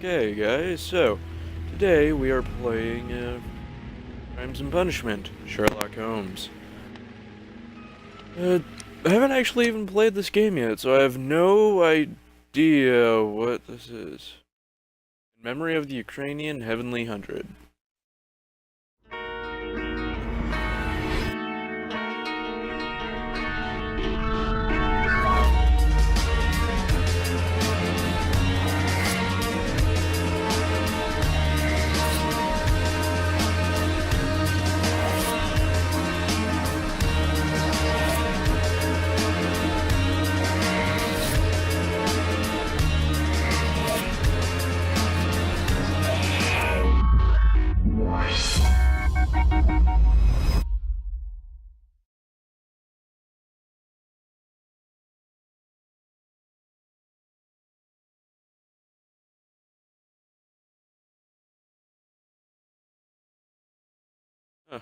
Okay, guys, so today we are playing Crimes and Punishment, Sherlock Holmes. I haven't actually even played this game yet, so I have no idea what this is. In memory of the Ukrainian Heavenly Hundred. Huh.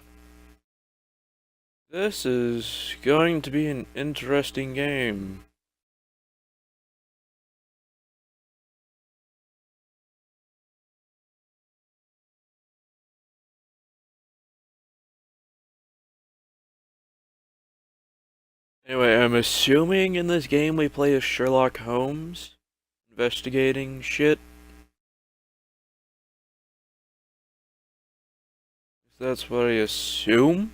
This is going to be an interesting game. Anyway, I'm assuming in this game we play as Sherlock Holmes, investigating shit. That's what I assume.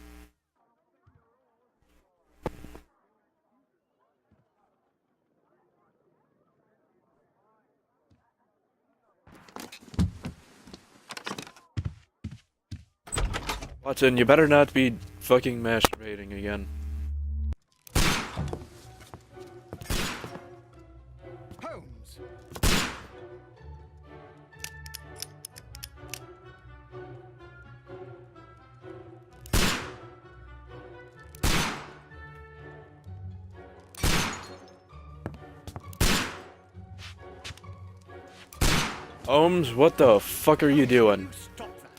Watson, you better not be fucking masturbating again. Holmes! Holmes, what the fuck are you doing? Stop that!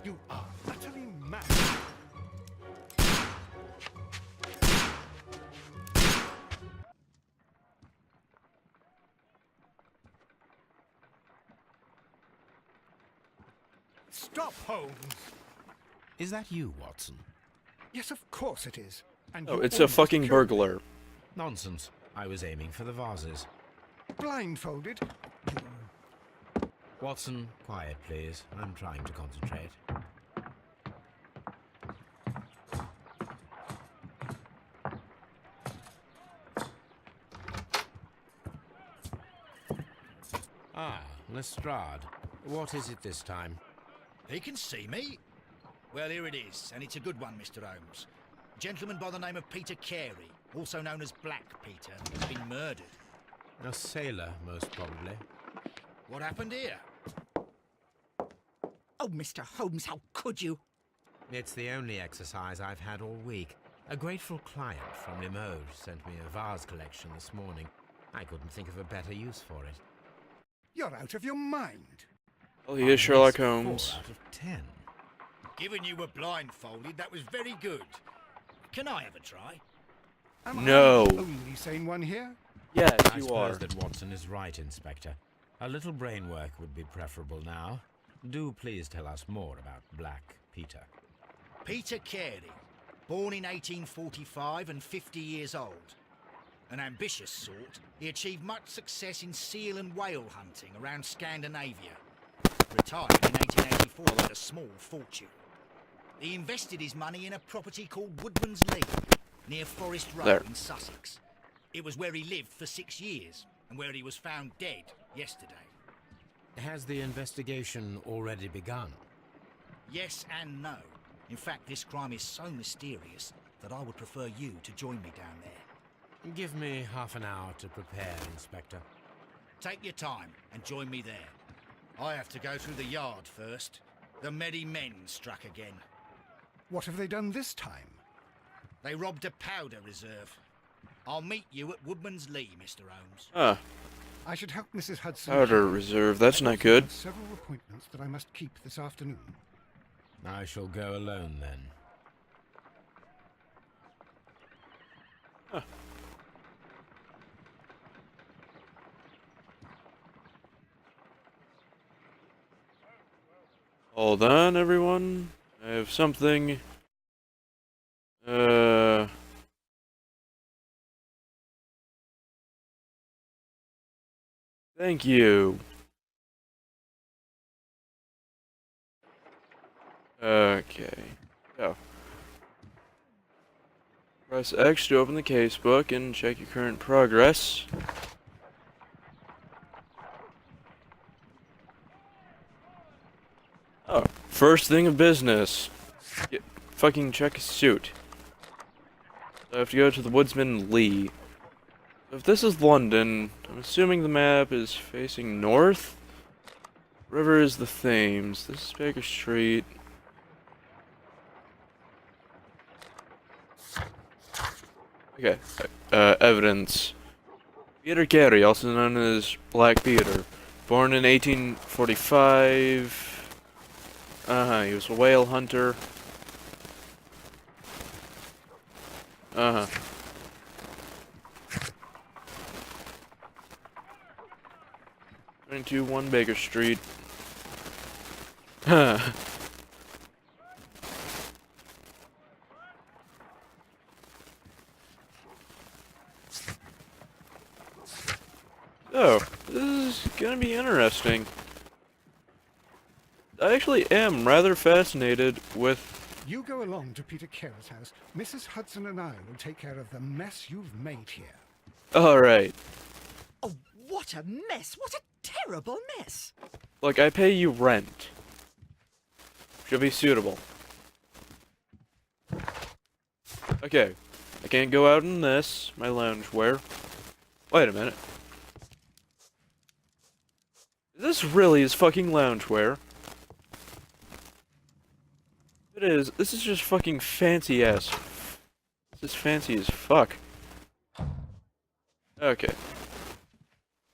You are utterly mad. Stop, Holmes! Is that you, Watson? Yes, of course it is. And Oh, you it's a almost fucking killed burglar. Nonsense. I was aiming for the vases. me. Blindfolded? Watson, quiet, please. I'm trying to concentrate. Ah, Lestrade. What is it this time? He can see me. Well, here it is, and it's a good one, Mr. Holmes. A gentleman by the name of Peter Carey, also known as Black Peter, has been murdered. A sailor, most probably. What happened here? Oh, Mr. Holmes, how could you? It's the only exercise I've had all week. A grateful client from Limoges sent me a vase collection this morning. I couldn't think of a better use for it. You're out of your mind. Well, he is Sherlock I missed Holmes. 4 out of 10. Given you were blindfolded, that was very good. Can I have a try? Am No. I the only sane one here? Yes, I you are. suppose that Watson is right, Inspector. A little brain work would be preferable now. Do please tell us more about Black Peter. Peter Carey, born in 1845 and 50 years old. An ambitious sort, he achieved much success in seal and whale hunting around Scandinavia. Retired in 1884 with a small fortune. He invested his money in a property called Woodman's Lee, near Forest Road There. in Sussex. It was where he lived for 6 years, and where he was found dead yesterday. Has the investigation already begun? Yes and no. In fact, this crime is so mysterious that I would prefer you to join me down there. Give me half an hour to prepare, Inspector. Take your time and join me there. I have to go through the yard first. The merry men struck again. What have they done this time? They robbed a powder reserve. I'll meet you at Woodman's Lee, Mr. Holmes. Huh. I should help Mrs. Hudson. Powder reserve, that's not good. I have several appointments that I must keep this afternoon. I shall go alone then. Hold on, everyone. I have something. Thank you. Okay. So, press X to open the casebook and check your current progress. Oh, first thing of business. Fucking check his suit. I have to go to the Woodsman Lee. If this is London, I'm assuming the map is facing north. River is the Thames. This is Baker Street. Okay. Evidence. Peter Carey, also known as Black Peter. Born in 1845. He was a whale hunter. 22-1 Baker Street. So, this is gonna be interesting. I actually am rather fascinated with... You go along to Peter Carey's house. Mrs. Hudson and I will take care of the mess you've made here. Alright. Oh, what a mess! What a terrible mess! Look, I pay you rent. Should be suitable. Okay. I can't go out in this, my loungewear. Wait a minute. This really is fucking loungewear. It is. This is just fucking fancy ass. This is fancy as fuck. Okay.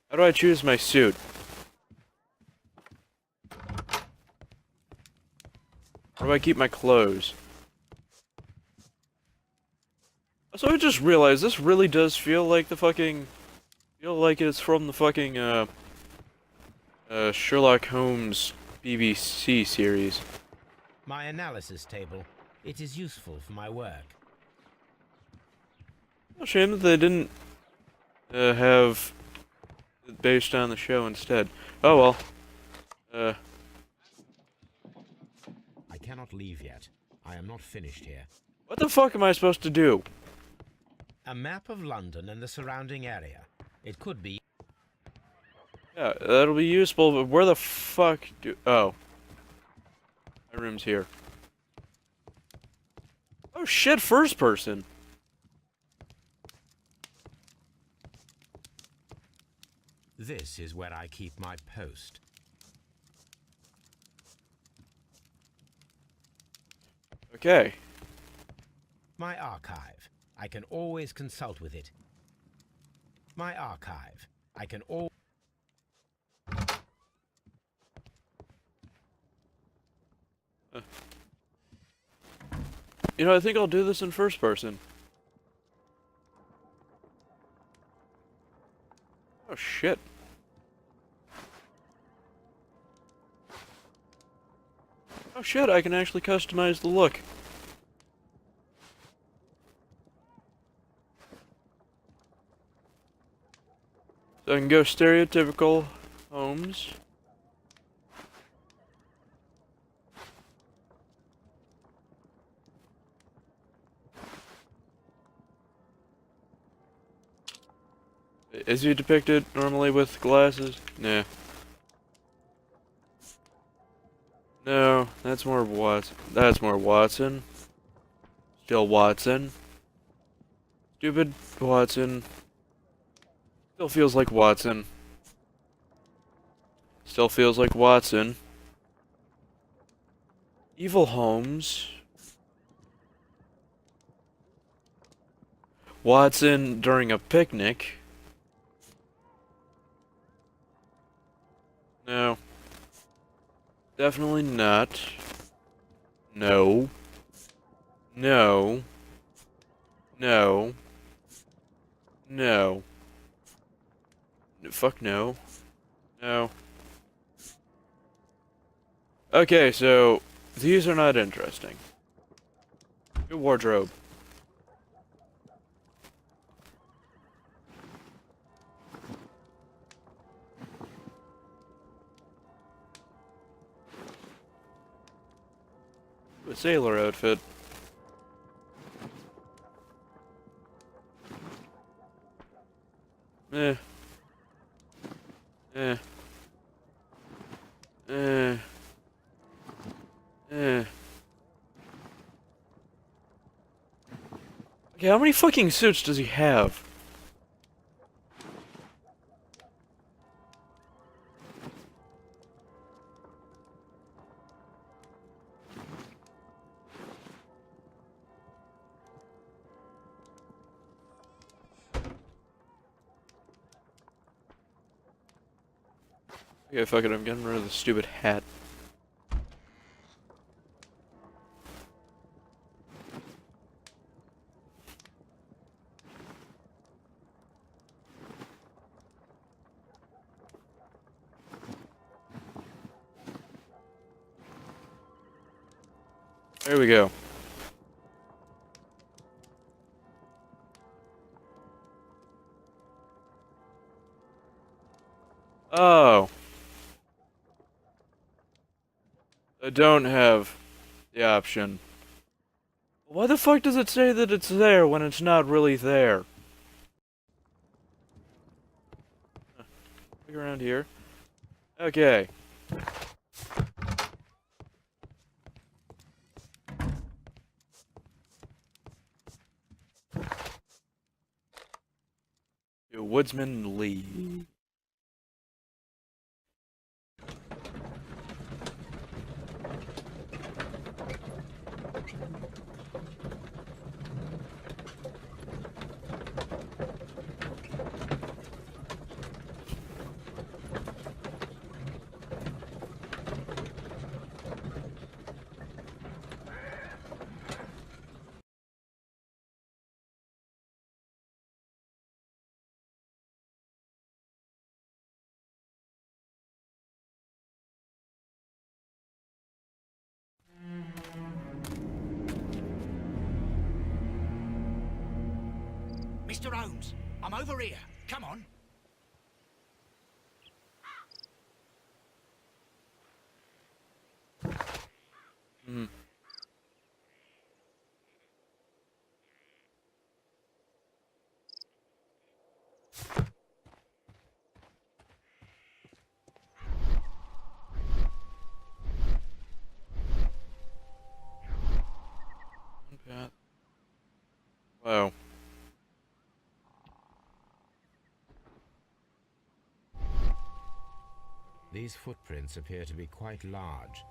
How do I choose my suit? Where do I keep my clothes? So I just realized this really does feel like the fucking... Feel like it's from the fucking, Sherlock Holmes BBC series. My analysis table. It is useful for my work. Oh, shame that they didn't have it based on the show instead. Oh well. I cannot leave yet. I am not finished here. What the fuck am I supposed to do? A map of London and the surrounding area. It could be... Yeah, that'll be useful, but where the fuck do... Oh. My room's here. Oh shit, first person! This is where I keep my post. Okay. My archive. I can always consult with it. My archive. I can always... You know, I think I'll do this in first person. Oh shit. Oh shit, I can actually customize the look. So I can go stereotypical Holmes. Is he depicted normally with glasses? Nah. No, that's more Watson. That's more Watson. Still Watson. Stupid Watson. Still feels like Watson. Still feels like Watson. Evil Holmes. Watson during a picnic. No. Definitely not. No. No. No. No. Fuck no. No. Okay, so these are not interesting. Good wardrobe. A sailor outfit. Eh. Eh. Eh. Eh. Okay, how many fucking suits does he have? Okay, fuck it, I'm getting rid of the stupid hat. There we go. Oh. I don't have the option. Why the fuck does it say that it's there when it's not really there? Look around here. Okay. Woodsman Lee. Mr. Holmes, I'm over here. Come on. Hmm. Okay. Wow. These footprints appear to be quite large.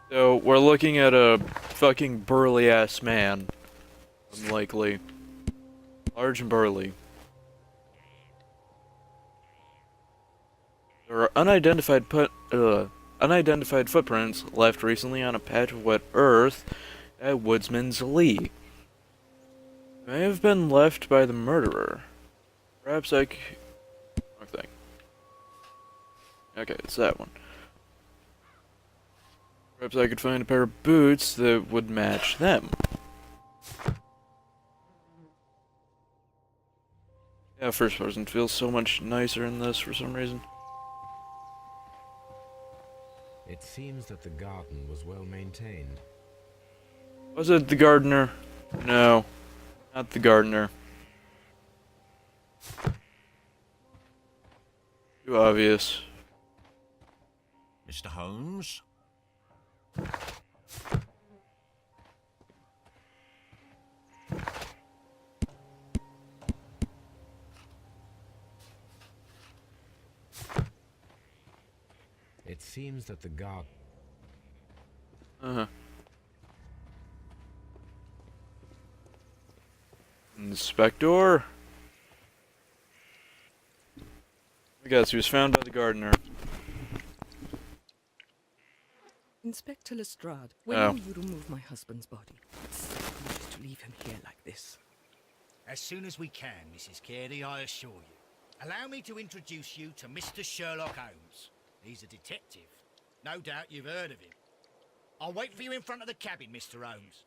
So, we're looking at a fucking burly ass man. Unlikely. Large and burly. There are unidentified footprints left recently on a patch of wet earth at Woodsman's Lee. May have been left by the murderer. Perhaps wrong thing. Okay, it's that one. Perhaps I could find a pair of boots that would match them. Yeah, first person feels so much nicer in this for some reason. It seems that the garden was well maintained. Was it the gardener? No, not the gardener. Too obvious. Mr. Holmes? It seems that the garden... Uh-huh. Inspector? I guess he was found by the gardener. Inspector Lestrade, when Oh. will you remove my husband's body? It's foolish to leave him here like this. As soon as we can, Mrs. Carey, I assure you. Allow me to introduce you to Mr. Sherlock Holmes. He's a detective. No doubt you've heard of him. I'll wait for you in front of the cabin, Mr. Holmes.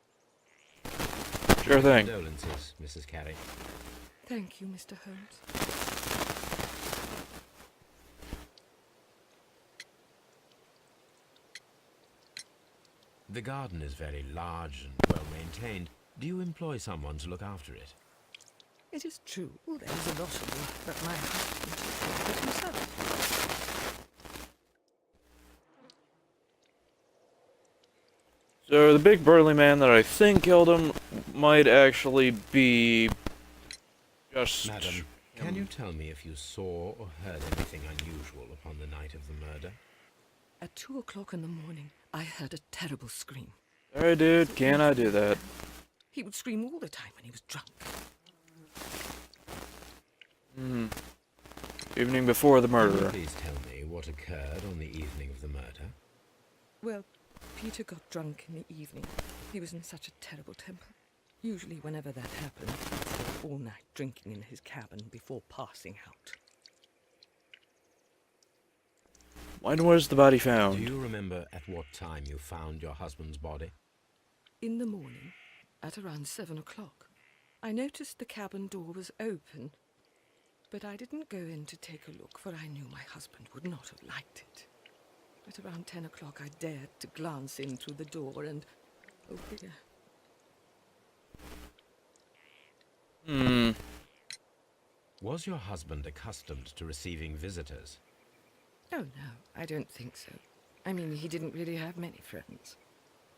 Sure thing. Condolences, Mrs. Carey. Thank you, Mr. Holmes. The garden is very large and well maintained. Do you employ someone to look after it? It is true, there is a lot of work, but my husband takes care of it himself. So the big burly man that I think killed him might actually be just... Madam, can you tell me if you saw or heard anything unusual upon the night of the murder? At 2 o'clock in the morning, I heard a terrible scream. Sorry, dude, can I do that? He would scream all the time when he was drunk. Evening before the Can you murder. please tell me what occurred on the evening of the murder? Well, Peter got drunk in the evening. He was in such a terrible temper. Usually whenever that happened, he'd stay all night drinking in his cabin before passing out. When was the body Do found? you remember at what time you found your husband's body? In the morning, at around 7 o'clock, I noticed the cabin door was open, but I didn't go in to take a look, for I knew my husband would not have liked it. At around 10 o'clock, I dared to glance in through the door and... oh dear. Was your husband accustomed to receiving visitors? Oh no, I don't think so. I mean, he didn't really have many friends.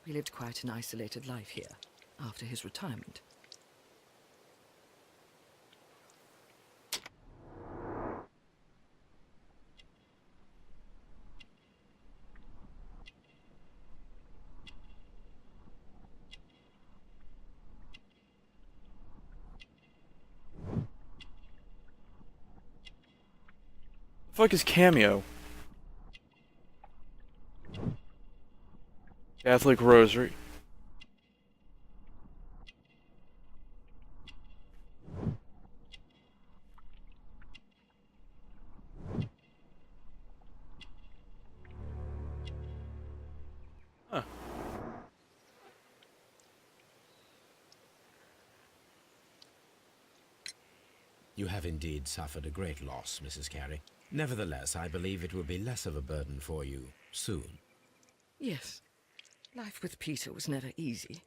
He lived quite an isolated life here, after his retirement. Fuck is Cameo? Catholic Rosary. Huh. You have indeed suffered a great loss, Mrs. Carey. Nevertheless, I believe it will be less of a burden for you soon. Yes, life with Peter was never easy,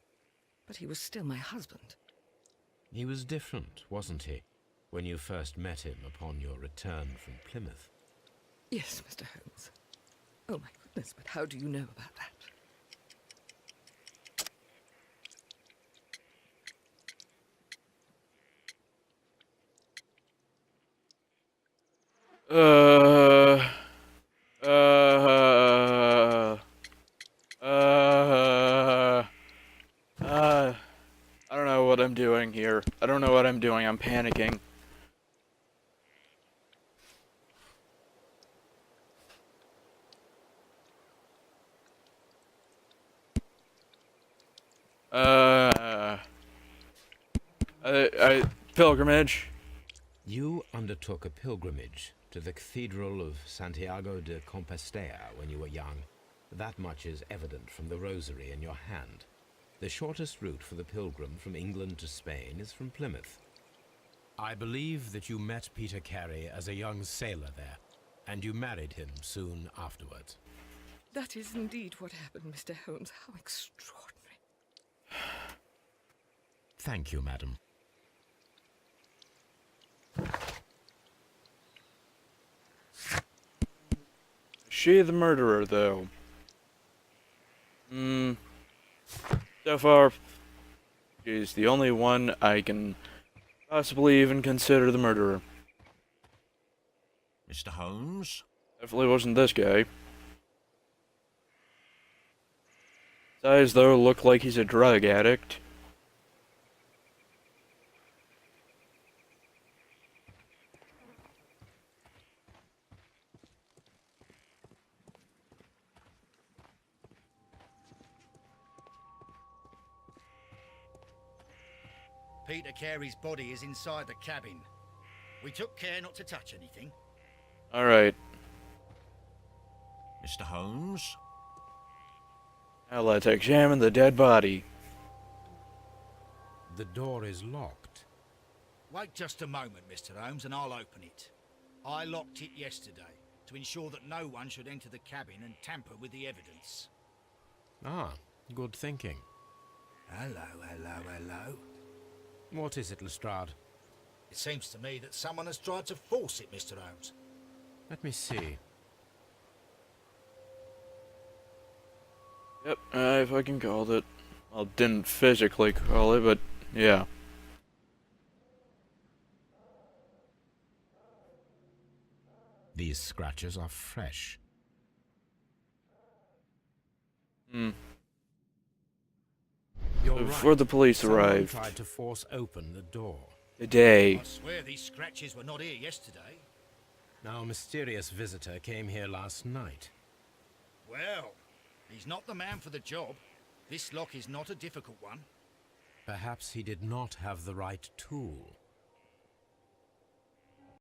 but he was still my husband. He was different, wasn't he, when you first met him upon your return from Plymouth? Yes, Mr. Holmes. Oh my goodness, but how do you know about that? Uh, I don't know what I'm doing here. I don't know what I'm doing. I'm panicking. Pilgrimage. You undertook a pilgrimage to the Cathedral of Santiago de Compostela when you were young. That much is evident from the rosary in your hand. The shortest route for the pilgrim from England to Spain is from Plymouth. I believe that you met Peter Carey as a young sailor there, and you married him soon afterwards. That is indeed what happened, Mr. Holmes. How extraordinary. Thank you, madam. She the murderer, though. So far, she's the only one I can possibly even consider the murderer. Mr. Holmes? Definitely wasn't this guy. His eyes, though, look like he's a drug addict. Peter Carey's body is inside the cabin. We took care not to touch anything. Alright. Mr. Holmes? Now let's examine the dead body. The door is locked. Wait just a moment, Mr. Holmes, and I'll open it. I locked it yesterday to ensure that no one should enter the cabin and tamper with the evidence. Ah, good thinking. Hello, hello, hello. What is it, Lestrade? It seems to me that someone has tried to force it, Mr. Holmes. Let me see. Yep, I fucking called it. Well, didn't physically call it, but yeah. These scratches are fresh. You're Before right. the police Someone arrived. tried to force open the door. Today. I swear these scratches were not here yesterday. Our mysterious visitor came here last night. Well, he's not the man for the job. This lock is not a difficult one. Perhaps he did not have the right tool.